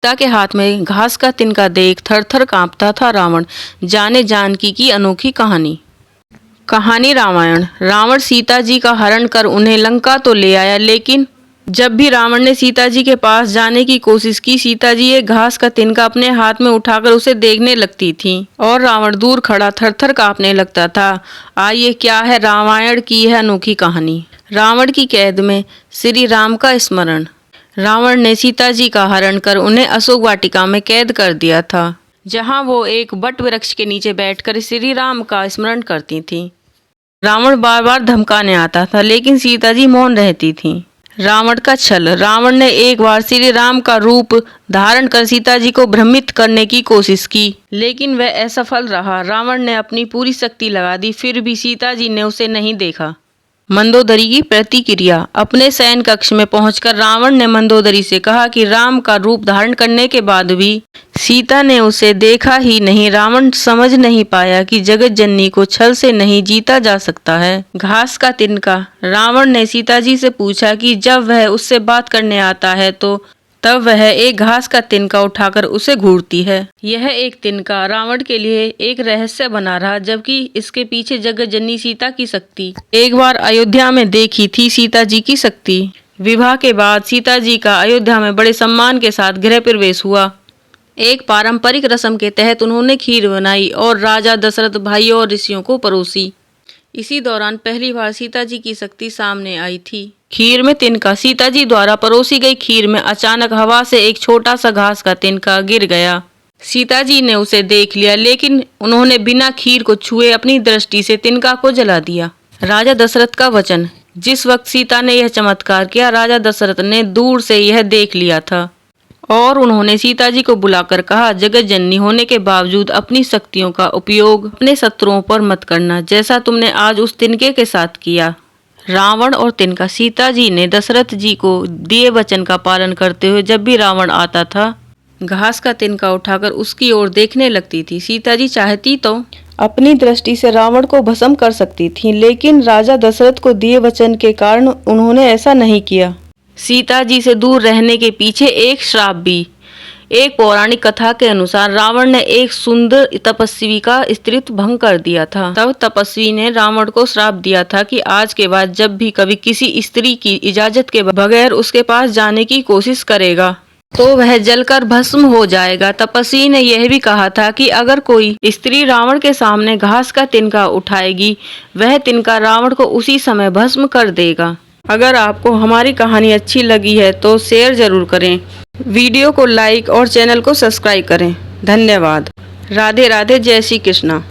सीता के हाथ में घास का तिनका देख थर थर कांपता था रावण। जाने जानकी की अनोखी कहानी। कहानी रामायण। रावण सीता जी का हरण कर उन्हें लंका तो ले आया, लेकिन जब भी रावण ने सीता जी के पास जाने की कोशिश की, सीता जी एक घास का तिनका अपने हाथ में उठाकर उसे देखने लगती थीं और रावण दूर खड़ा थर थर कांपने लगता था। आइए, क्या है रामायण की यह अनोखी कहानी। रावण की कैद में श्री राम का स्मरण। रावण ने सीता जी का हरण कर उन्हें अशोक वाटिका में कैद कर दिया था, जहां वो एक वट वृक्ष के नीचे बैठकर श्री राम का स्मरण करती थीं। रावण बार बार धमकाने आता था, लेकिन सीता जी मौन रहती थीं। रावण का छल। रावण ने एक बार श्री राम का रूप धारण कर सीता जी को भ्रमित करने की कोशिश की, लेकिन वह असफल रहा। रावण ने अपनी पूरी शक्ति लगा दी, फिर भी सीता जी ने उसे नहीं देखा। मंदोदरी की प्रतिक्रिया। अपने शयन कक्ष में पहुंचकर रावण ने मंदोदरी से कहा कि राम का रूप धारण करने के बाद भी सीता ने उसे देखा ही नहीं। रावण समझ नहीं पाया कि जगत जननी को छल से नहीं जीता जा सकता है। घास का तिनका। रावण ने सीता जी से पूछा कि जब वह उससे बात करने आता है तो तब वह एक घास का तिनका उठाकर उसे घूरती है। यह एक तिनका रावण के लिए एक रहस्य बना रहा, जबकि इसके पीछे जगत जननी सीता की शक्ति। एक बार अयोध्या में देखी थी सीता जी की शक्ति। विवाह के बाद सीता जी का अयोध्या में बड़े सम्मान के साथ गृह प्रवेश हुआ। एक पारंपरिक रस्म के तहत उन्होंने खीर बनाई और राजा दशरथ, भाइयों और ऋषियों को परोसी। इसी दौरान पहली बार सीता जी की शक्ति सामने आई थी। खीर में तिनका। सीता जी द्वारा परोसी गई खीर में अचानक हवा से एक छोटा सा घास का तिनका गिर गया। सीता जी ने उसे देख लिया, लेकिन उन्होंने बिना खीर को छुए अपनी दृष्टि से तिनका को जला दिया। राजा दशरथ का वचन। जिस वक्त सीता ने यह चमत्कार किया, राजा दशरथ ने दूर से यह देख लिया था और उन्होंने सीता जी को बुलाकर कहा, जगत जननी होने के बावजूद अपनी शक्तियों का उपयोग अपने शत्रुओं पर मत करना, जैसा तुमने आज उस तिनके के साथ किया। रावण और तिनका। सीता जी ने दशरथ जी को दिए वचन का पालन करते हुए जब भी रावण आता था, घास का तिनका उठाकर उसकी ओर देखने लगती थी। सीता जी चाहती तो अपनी दृष्टि से रावण को भस्म कर सकती थीं, लेकिन राजा दशरथ को दिए वचन के कारण उन्होंने ऐसा नहीं किया। सीता जी से दूर रहने के पीछे एक श्राप भी। एक पौराणिक कथा के अनुसार रावण ने एक सुंदर तपस्वी का स्त्रीत्व भंग कर दिया था। तब तपस्वी ने रावण को श्राप दिया था कि आज के बाद जब भी कभी किसी स्त्री की इजाजत के बगैर उसके पास जाने की कोशिश करेगा तो वह जलकर भस्म हो जाएगा। तपस्वी ने यह भी कहा था कि अगर कोई स्त्री रावण के सामने घास का तिनका उठाएगी, वह तिनका रावण को उसी समय भस्म कर देगा। अगर आपको हमारी कहानी अच्छी लगी है तो शेयर जरूर करें, वीडियो को लाइक और चैनल को सब्सक्राइब करें। धन्यवाद। राधे राधे। जय श्री कृष्णा।